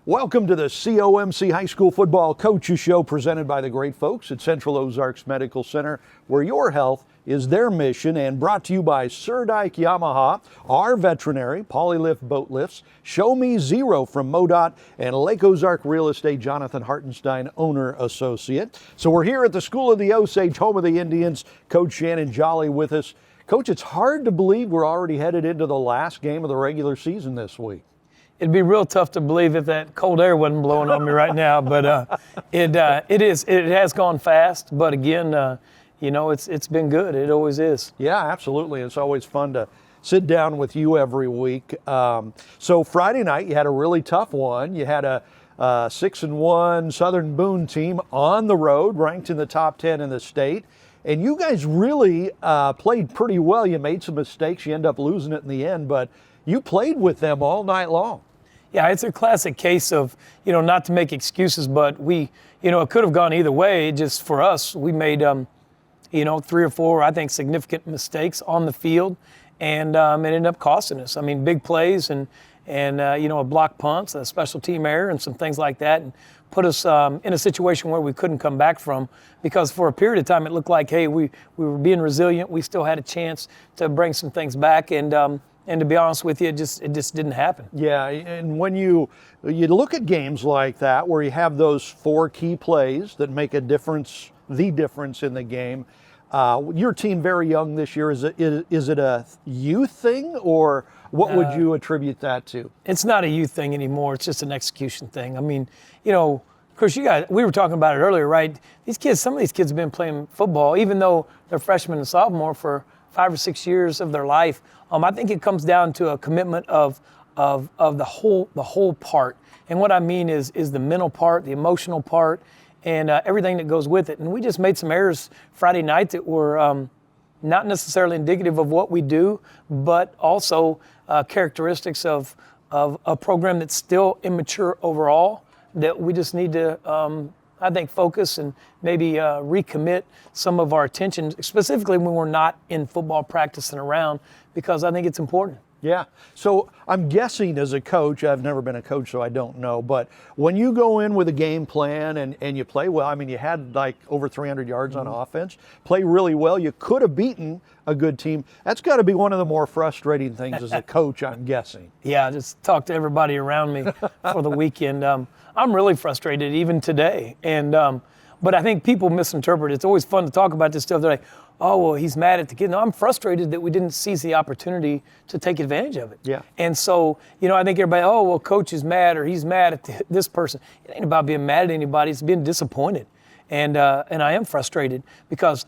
Welcome to the COMC High School Football Coaches Show, presented by the great folks at Central Ozarks Medical Center, where your health is their mission, and brought to you by Sir Dyke Yamaha, our veterinary, Polylift Boat Lifts, Show Me Zero from MoDOT, and Lake Ozark Real Estate, Jonathan Hartenstein, owner associate. So we're here at the School of the Osage, home of the Indians. Coach Shannon Jolly with us. Coach, it's hard to believe we're already headed into the last game of the regular season this week. It'd be real tough to believe if that cold air wasn't blowing on me right now, but it has gone fast. But again, it's been good. It always is. Yeah, absolutely. It's always fun to sit down with you every week. So Friday night, you had a really tough one. You had a 6-1 Southern Boone team on the road, ranked in the top 10 in the state. And you guys really played pretty well. You made some mistakes. You end up losing it in the end, but you played with them all night long. Yeah, it's a classic case of, not to make excuses, but it could have gone either way. Just for us, we made, 3 or 4, I think, significant mistakes on the field, and it ended up costing us. I mean, big plays and a block punt, a special team error, and some things like that, and put us in a situation where we couldn't come back from, because for a period of time it looked like, hey, we were being resilient. We still had a chance to bring some things back, and to be honest with you, it just didn't happen. Yeah, and when you look at games like that where you have those 4 key plays that make the difference in the game, your team very young this year. Is it a youth thing, or what would you attribute that to? It's not a youth thing anymore. It's just an execution thing. I mean, of course, we were talking about it earlier, right? Some of these kids have been playing football, even though they're freshmen and sophomore, for 5 or 6 years of their life. I think it comes down to a commitment of the whole part. And what I mean is the mental part, the emotional part, and everything that goes with it. And we just made some errors Friday night that were not necessarily indicative of what we do, but also characteristics of a program that's still immature overall, that we just need to I think focus and maybe recommit some of our attention, specifically when we're not in football practice and around, because I think it's important. Yeah. So I'm guessing as a coach, I've never been a coach, so I don't know, but when you go in with a game plan and you play well, I mean, you had like over 300 yards on offense, play really well, you could have beaten a good team. That's got to be one of the more frustrating things as a coach, I'm guessing. Yeah, I just talked to everybody around me for the weekend. I'm really frustrated even today. And but I think people misinterpret it. It's always fun to talk about this stuff. They're like, oh, well, he's mad at the kid. No, I'm frustrated that we didn't seize the opportunity to take advantage of it. Yeah. And so, I think everybody, oh, well, coach is mad or he's mad at this person. It ain't about being mad at anybody. It's being disappointed. And I am frustrated because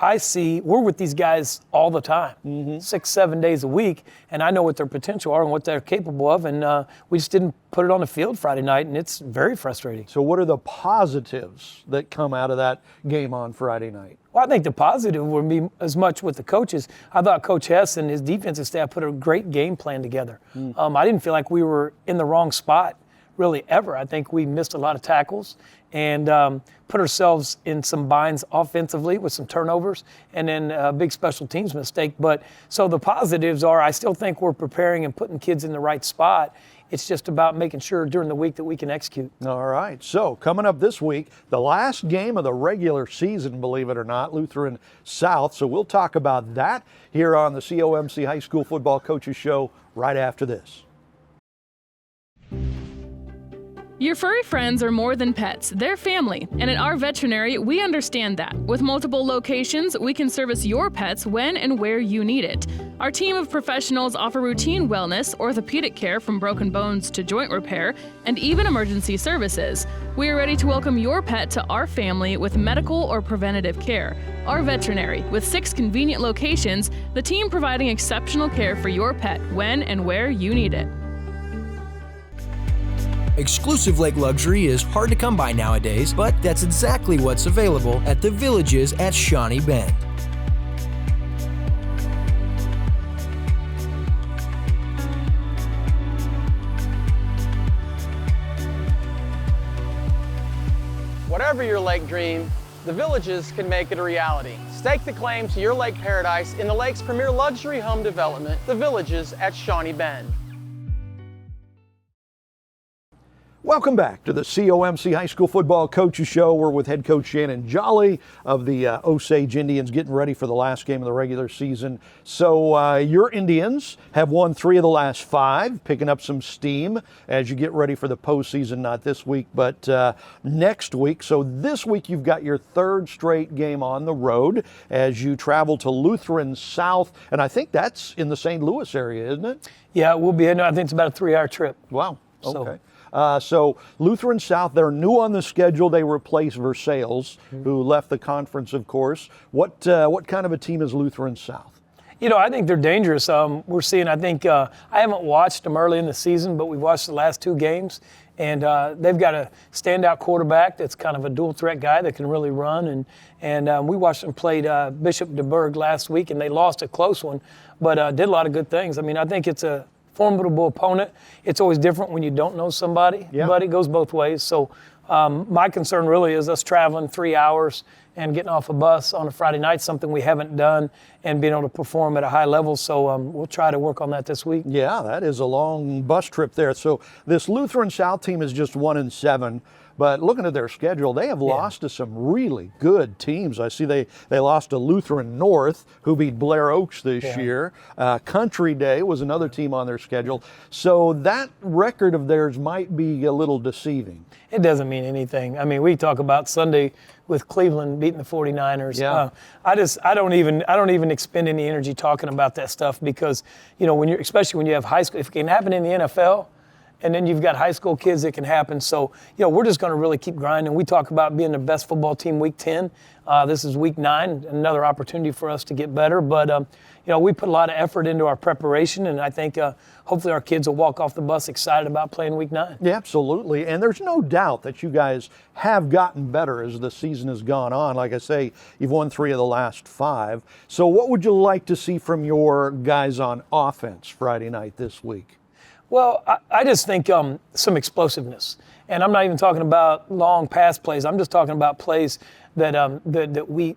I see we're with these guys all the time, 6-7 days a week, and I know what their potential are and what they're capable of, and we just didn't put it on the field Friday night, and it's very frustrating. So what are the positives that come out of that game on Friday night? Well, I think the positive would be as much with the coaches. I thought Coach Hess and his defensive staff put a great game plan together. I didn't feel like we were in the wrong spot really ever. I think we missed a lot of tackles and put ourselves in some binds offensively with some turnovers and then a big special teams mistake. But so the positives are, I still think we're preparing and putting kids in the right spot. It's just about making sure during the week that we can execute. All right. So coming up this week, the last game of the regular season, believe it or not, Lutheran South. So we'll talk about that here on the COMC High School Football Coaches Show right after this. Your furry friends are more than pets, they're family, and at our veterinary, we understand that. With multiple locations, we can service your pets when and where you need it. Our team of professionals offer routine wellness, orthopedic care from broken bones to joint repair, and even emergency services. We are ready to welcome your pet to our family with medical or preventative care. Our veterinary, with 6 convenient locations, the team providing exceptional care for your pet when and where you need it. Exclusive lake luxury is hard to come by nowadays, but that's exactly what's available at the Villages at Shawnee Bend. Whatever your lake dream, the Villages can make it a reality. Stake the claim to your lake paradise in the lake's premier luxury home development, the Villages at Shawnee Bend. Welcome back to the COMC High School Football Coaches Show. We're with head coach Shannon Jolly of the Osage Indians, getting ready for the last game of the regular season. So your Indians have won 3 of the last 5, picking up some steam as you get ready for the postseason, not this week, but next week. So this week you've got your 3rd straight game on the road as you travel to Lutheran South, and I think that's in the St. Louis area, isn't it? Yeah, we'll be in. I think it's about a 3-hour trip. Wow. Okay. So Lutheran South, they're new on the schedule. They replace Versailles, who left the conference, of course. What kind of a team is Lutheran South? You know, I think they're dangerous. We're seeing, I think, I haven't watched them early in the season, but we've watched the last 2 games. And they've got a standout quarterback that's kind of a dual threat guy that can really run. And we watched them play Bishop DeBerg last week, and they lost a close one, but did a lot of good things. I mean, I think it's a formidable opponent. It's always different when you don't know somebody, but it goes both ways. So my concern really is us traveling 3 hours and getting off a bus on a Friday night, something we haven't done, and being able to perform at a high level. So we'll try to work on that this week. Yeah, that is a long bus trip there. So this Lutheran South team is just 1-7. But looking at their schedule, they have lost to some really good teams. I see they lost to Lutheran North, who beat Blair Oaks this year. Country Day was another team on their schedule. So that record of theirs might be a little deceiving. It doesn't mean anything. I mean, we talk about Sunday with Cleveland beating the 49ers. Yeah. I don't even expend any energy talking about that stuff because, you know, especially when you have high school, if it can happen in the NFL, and then you've got high school kids, it can happen. So, you know, we're just going to really keep grinding. We talk about being the best football team week 10. This is week 9, another opportunity for us to get better. But, you know, we put a lot of effort into our preparation, and I think hopefully our kids will walk off the bus excited about playing week 9. Yeah, absolutely. And there's no doubt that you guys have gotten better as the season has gone on. Like I say, you've won 3 of the last 5. So what would you like to see from your guys on offense Friday night this week? Well, I just think some explosiveness, and I'm not even talking about long pass plays. I'm just talking about plays that we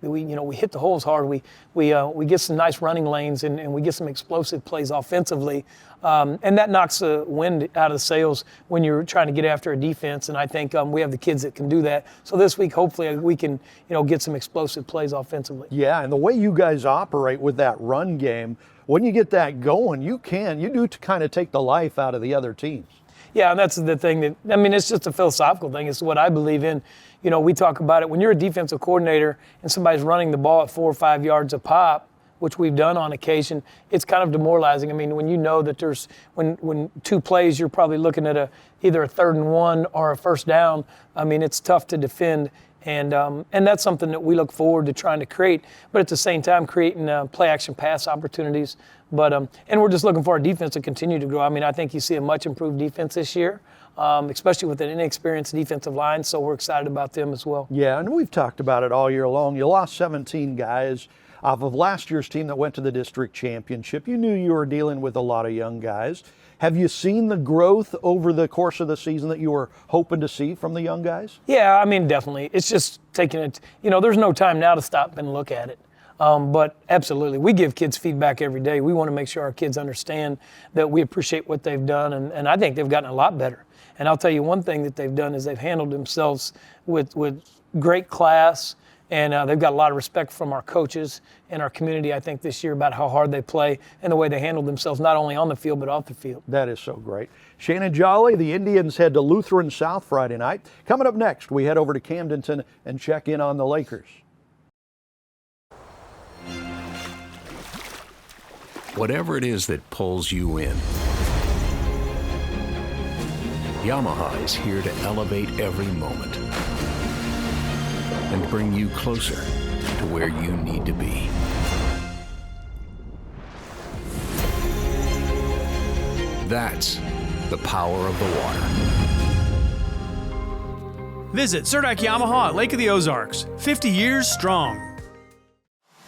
hit the holes hard. We get some nice running lanes and we get some explosive plays offensively, and that knocks the wind out of the sails when you're trying to get after a defense. And I think we have the kids that can do that. So this week, hopefully, we can get some explosive plays offensively. Yeah, and the way you guys operate with that run game, when you get that going, you do to kind of take the life out of the other teams. Yeah, and that's the thing it's just a philosophical thing. It's what I believe in. You know, we talk about it. When you're a defensive coordinator and somebody's running the ball at 4 or 5 yards a pop, which we've done on occasion, it's kind of demoralizing. I mean, when you know that when 2 plays, you're probably looking at either a 3rd and 1 or a first down. I mean, it's tough to defend. And that's something that we look forward to trying to create, but at the same time creating play action pass opportunities. But and we're just looking for our defense to continue to grow. I mean, I think you see a much improved defense this year, especially with an inexperienced defensive line. So we're excited about them as well. Yeah, and we've talked about it all year long. You lost 17 guys off of last year's team that went to the district championship. You knew you were dealing with a lot of young guys. Have you seen the growth over the course of the season that you were hoping to see from the young guys? Yeah, I mean, definitely. It's just taking it, there's no time now to stop and look at it. But absolutely, we give kids feedback every day. We want to make sure our kids understand that we appreciate what they've done, and I think they've gotten a lot better. And I'll tell you one thing that they've done is they've handled themselves with great class, and they've got a lot of respect from our coaches and our community, I think, this year about how hard they play and the way they handle themselves, not only on the field but off the field. That is so great. Shannon Jolly, the Indians head to Lutheran South Friday night. Coming up next, we head over to Camdenton and check in on the Lakers. Whatever it is that pulls you in, Yamaha is here to elevate every moment and bring you closer to where you need to be. That's the power of the water. Visit Surdyke Yamaha at Lake of the Ozarks, 50 years strong.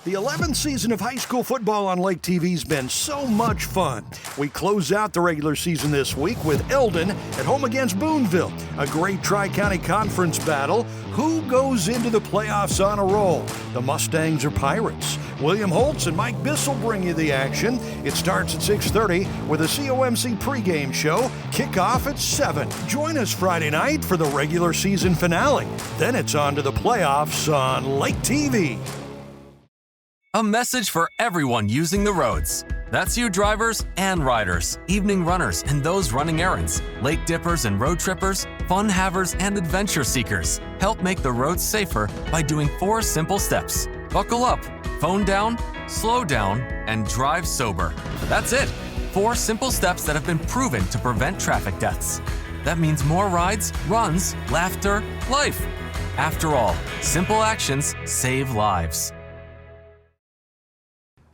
The 11th season of high school football on Lake TV's been so much fun. We close out the regular season this week with Eldon at home against Boonville, a great Tri-County Conference battle. Who goes into the playoffs on a roll? The Mustangs or Pirates? William Holtz and Mike Bissell bring you the action. It starts at 6:30 with a COMC pregame show. Kickoff at 7. Join us Friday night for the regular season finale. Then it's on to the playoffs on Lake TV. A message for everyone using the roads. That's you drivers and riders, evening runners and those running errands, lake dippers and road trippers, fun havers and adventure seekers. Help make the roads safer by doing 4 simple steps. Buckle up, phone down, slow down, and drive sober. That's it. 4 simple steps that have been proven to prevent traffic deaths. That means more rides, runs, laughter, life. After all, simple actions save lives.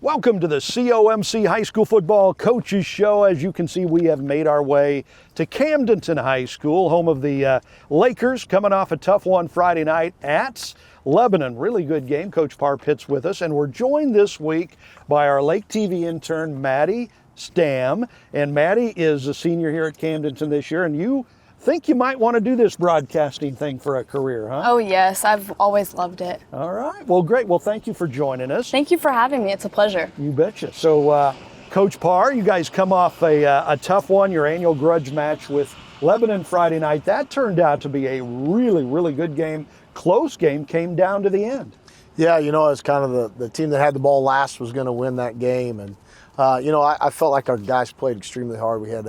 Welcome to the COMC High School Football Coaches Show. As you can see, we have made our way to Camdenton High School, home of the Lakers, coming off a tough one Friday night at Lebanon. Really good game. Coach Parr Pitt's with us, and we're joined this week by our Lake TV intern, Maddie Stam. And Maddie is a senior here at Camdenton this year, and you think you might want to do this broadcasting thing for a career, huh? Oh, yes. I've always loved it. All right. Well, great. Well, thank you for joining us. Thank you for having me. It's a pleasure. You betcha. So, Coach Parr, you guys come off a tough one, your annual grudge match with Lebanon Friday night. That turned out to be a really, really good game. Close game, came down to the end. Yeah, it's kind of the team that had the ball last was going to win that game. And, I felt like our guys played extremely hard. We had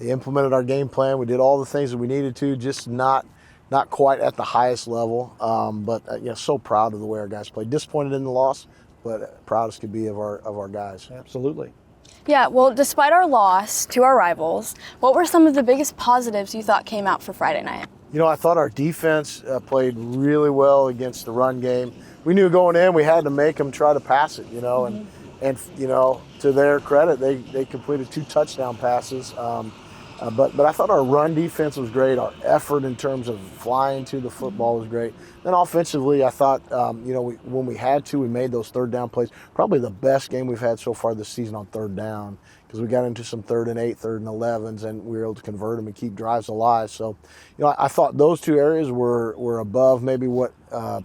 they implemented our game plan. We did all the things that we needed to, just not quite at the highest level. But so proud of the way our guys played. Disappointed in the loss, but proud as could be of our guys. Absolutely. Yeah, well, despite our loss to our rivals, what were some of the biggest positives you thought came out for Friday night? I thought our defense played really well against the run game. We knew going in we had to make them try to pass it, and to their credit, they completed 2 touchdown passes. But I thought our run defense was great. Our effort in terms of flying to the football was great. Then offensively, I thought, when we had to, we made those 3rd down plays. Probably the best game we've had so far this season on 3rd down, because we got into some 3rd and 8, 3rd and 11s, and we were able to convert them and keep drives alive. So, I thought those 2 areas were above maybe what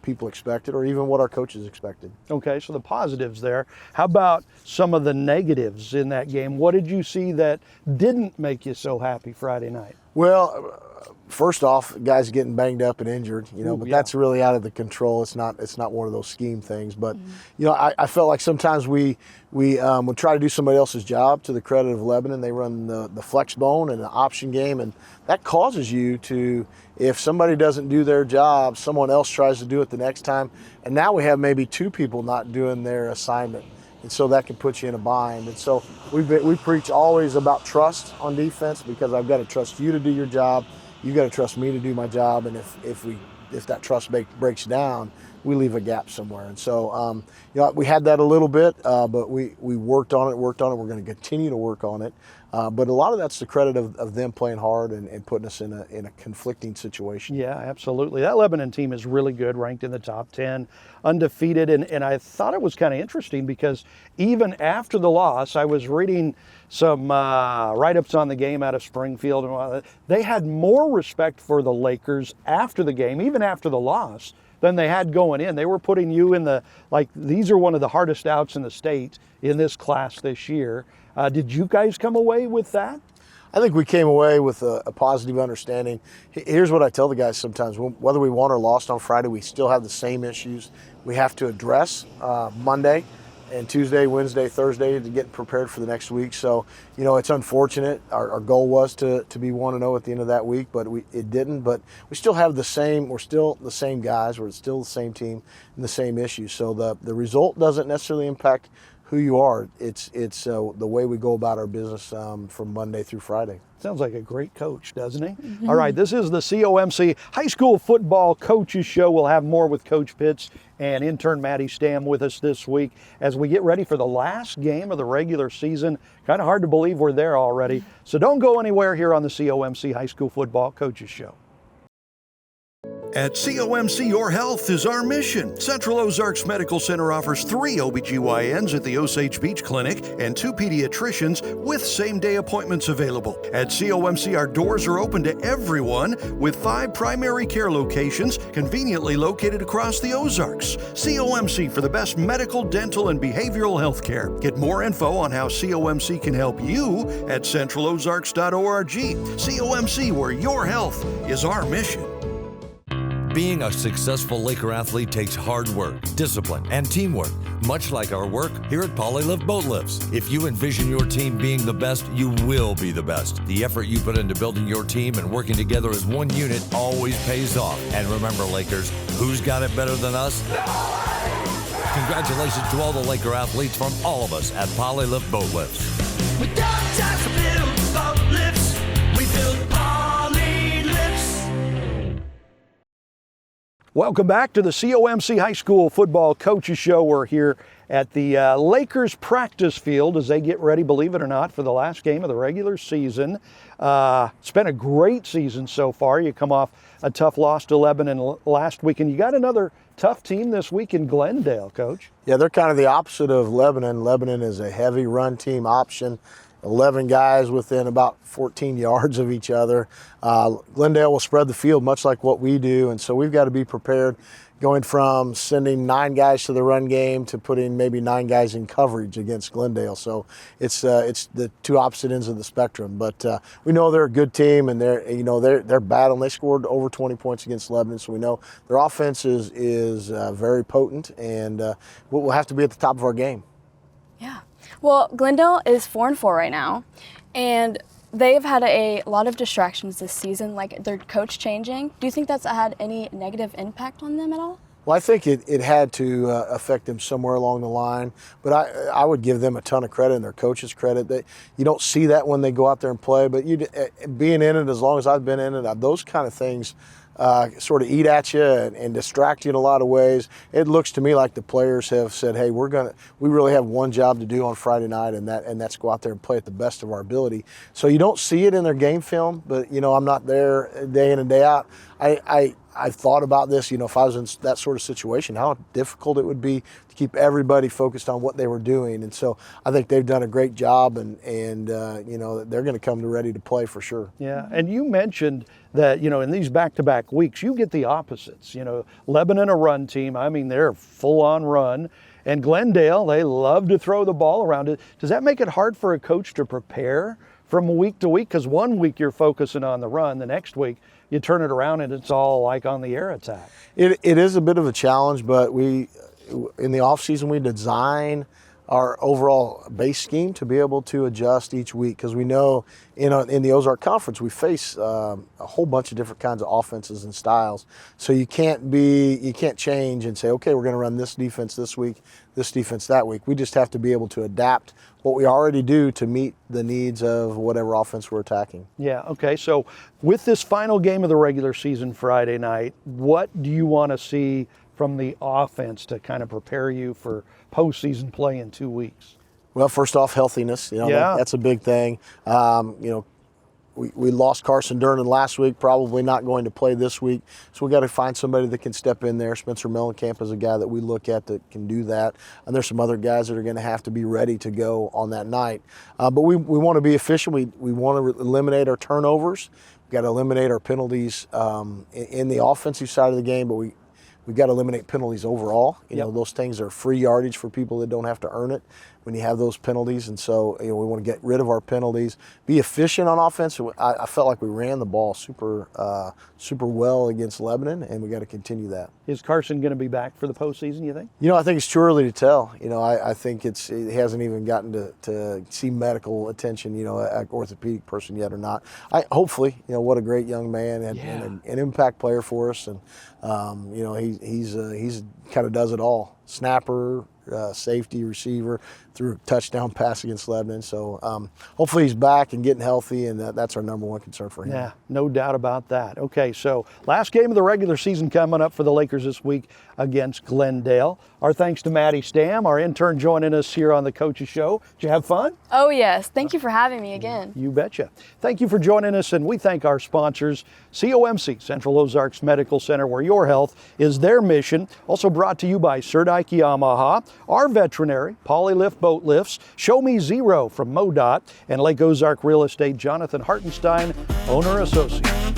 people expected, or even what our coaches expected. Okay, so the positives there. How about some of the negatives in that game? What did you see that didn't make you so happy Friday night? Well, first off, guys getting banged up and injured, but that's really out of the control. It's not one of those scheme things. But I felt like sometimes we would try to do somebody else's job. To the credit of Lebanon, they run the flex bone and the option game, and that causes you to, if somebody doesn't do their job, someone else tries to do it the next time, and now we have maybe 2 people not doing their assignment. And so that can put you in a bind. And so we preach always about trust on defense, because I've got to trust you to do your job. You've got to trust me to do my job. And if that trust breaks down, we leave a gap somewhere. And so, we had that a little bit, but we worked on it. We're going to continue to work on it. But a lot of that's the credit of them playing hard and putting us in a conflicting situation. Yeah, absolutely. That Lebanon team is really good, ranked in the top 10, undefeated. And I thought it was kind of interesting because even after the loss, I was reading some write-ups on the game out of Springfield, and they had more respect for the Lakers after the game, even after the loss, than they had going in. They were putting you in these are one of the hardest outs in the state in this class this year. Did you guys come away with that? I think we came away with a positive understanding. Here's what I tell the guys sometimes. Whether we won or lost on Friday, we still have the same issues we have to address Monday and Tuesday, Wednesday, Thursday to get prepared for the next week. So, it's unfortunate. Our goal was to be 1-0 at the end of that week, but it didn't. But we still have we're still the same guys. We're still the same team and the same issues. So the result doesn't necessarily impact who you are. It's the way we go about our business from Monday through Friday. Sounds like a great coach, doesn't he? Mm-hmm. All right, this is the COMC High School Football Coaches Show. We'll have more with Coach Pitts and intern Maddie Stam with us this week as we get ready for the last game of the regular season. Kind of hard to believe we're there already. So don't go anywhere here on the COMC High School Football Coaches Show. At COMC, your health is our mission. Central Ozarks Medical Center offers 3 OBGYNs at the Osage Beach Clinic and 2 pediatricians with same-day appointments available. At COMC, our doors are open to everyone with 5 primary care locations conveniently located across the Ozarks. COMC for the best medical, dental, and behavioral health care. Get more info on how COMC can help you at centralozarks.org. COMC, where your health is our mission. Being a successful Laker athlete takes hard work, discipline, and teamwork, much like our work here at Polylift Boat Lifts. If you envision your team being the best, you will be the best. The effort you put into building your team and working together as one unit always pays off. And remember, Lakers, who's got it better than us? Congratulations to all the Laker athletes from all of us at Polylift Boat Lifts. We don't just build boat lifts, we build poly lifts. Welcome back to the COMC High School Football Coaches Show. We're here at the Lakers practice field as they get ready, believe it or not, for the last game of the regular season. It's been a great season so far. You come off a tough loss to Lebanon last week, and you got another tough team this week in Glendale, Coach. Yeah, they're kind of the opposite of Lebanon. Lebanon is a heavy run team option. 11 guys within about 14 yards of each other. Glendale will spread the field much like what we do, and so we've got to be prepared going from sending 9 guys to the run game to putting maybe 9 guys in coverage against Glendale. So it's the two opposite ends of the spectrum. But we know they're a good team, and they're battling. They scored over 20 points against Lebanon, so we know their offense is very potent, and we'll have to be at the top of our game. Yeah. Well, Glendale is 4-4 right now, and they've had a lot of distractions this season, like their coach changing. Do you think that's had any negative impact on them at all? Well, I think it had to affect them somewhere along the line, but I would give them a ton of credit and their coaches credit. That you don't see that when they go out there and play, but being in it as long as I've been in it, those kind of things sort of eat at you and distract you in a lot of ways. It looks to me like the players have said, hey, we really have one job to do on Friday night, and that's go out there and play at the best of our ability. So you don't see it in their game film, but I'm not there day in and day out. I've thought about this, if I was in that sort of situation, how difficult it would be to keep everybody focused on what they were doing. And so I think they've done a great job, and they're going to come ready to play for sure. Yeah, and you mentioned that, in these back-to-back weeks, you get the opposites. Lebanon, a run team. I mean, they're full-on run. And Glendale, they love to throw the ball around. Does that make it hard for a coach to prepare from week to week? Because one week you're focusing on the run, the next week you turn it around and it's all like on the air attack. It is a bit of a challenge, but in the off season we design our overall base scheme to be able to adjust each week, because we know in the Ozark Conference we face a whole bunch of different kinds of offenses and styles. So you can't change and say, okay, we're going to run this defense this week, this defense that week. We just have to be able to adapt what we already do to meet the needs of whatever offense we're attacking. Yeah, okay. So with this final game of the regular season Friday night, what do you want to see from the offense to kind of prepare you for postseason play in 2 weeks? Well, first off, healthiness. That's a big thing. We lost Carson Durnan last week, probably not going to play this week. So we got to find somebody that can step in there. Spencer Mellencamp is a guy that we look at that can do that. And there's some other guys that are going to have to be ready to go on that night. But we want to be efficient. We want to eliminate our turnovers. We've got to eliminate our penalties in the offensive side of the game, but we've got to eliminate penalties overall. Those things are free yardage for people that don't have to earn it when you have those penalties. And so we want to get rid of our penalties, be efficient on offense. I felt like we ran the ball super well against Lebanon, and we got to continue that. Is Carson going to be back for the postseason, you think? I think it's too early to tell. I think it hasn't even gotten to see medical attention, an orthopedic person yet or not. Hopefully, what a great young man and an impact player for us. And, he's kind of does it all. Snapper, safety, receiver, threw a touchdown pass against Lebanon. So hopefully he's back and getting healthy, and that's our number one concern for him. Yeah, no doubt about that. Okay, so last game of the regular season coming up for the Lakers this week against Glendale. Our thanks to Maddie Stam, our intern, joining us here on the Coaches Show. Did you have fun? Oh, yes. Thank you for having me again. You betcha. Thank you for joining us, and we thank our sponsors, COMC, Central Ozarks Medical Center, where your health is their mission. Also brought to you by Sir Dyke Yamaha, our veterinary, Polylift Boat Lifts, Show Me Zero from MoDOT, and Lake Ozark Real Estate, Jonathan Hartenstein, owner associate.